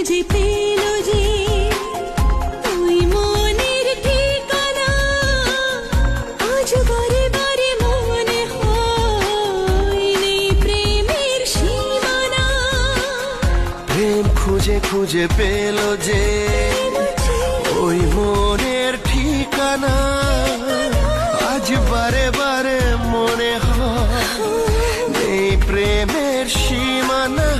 খুঁজে পেল যে ওই মনের ঠিকানা, আজ বারে বারে মনে হয় নেই প্রেমের সীমানা। প্রেম খুঁজে খুঁজে পেল যে ওই মনের ঠিকানা, আজ বারে বারে মনে হয় নেই প্রেমের সীমানা।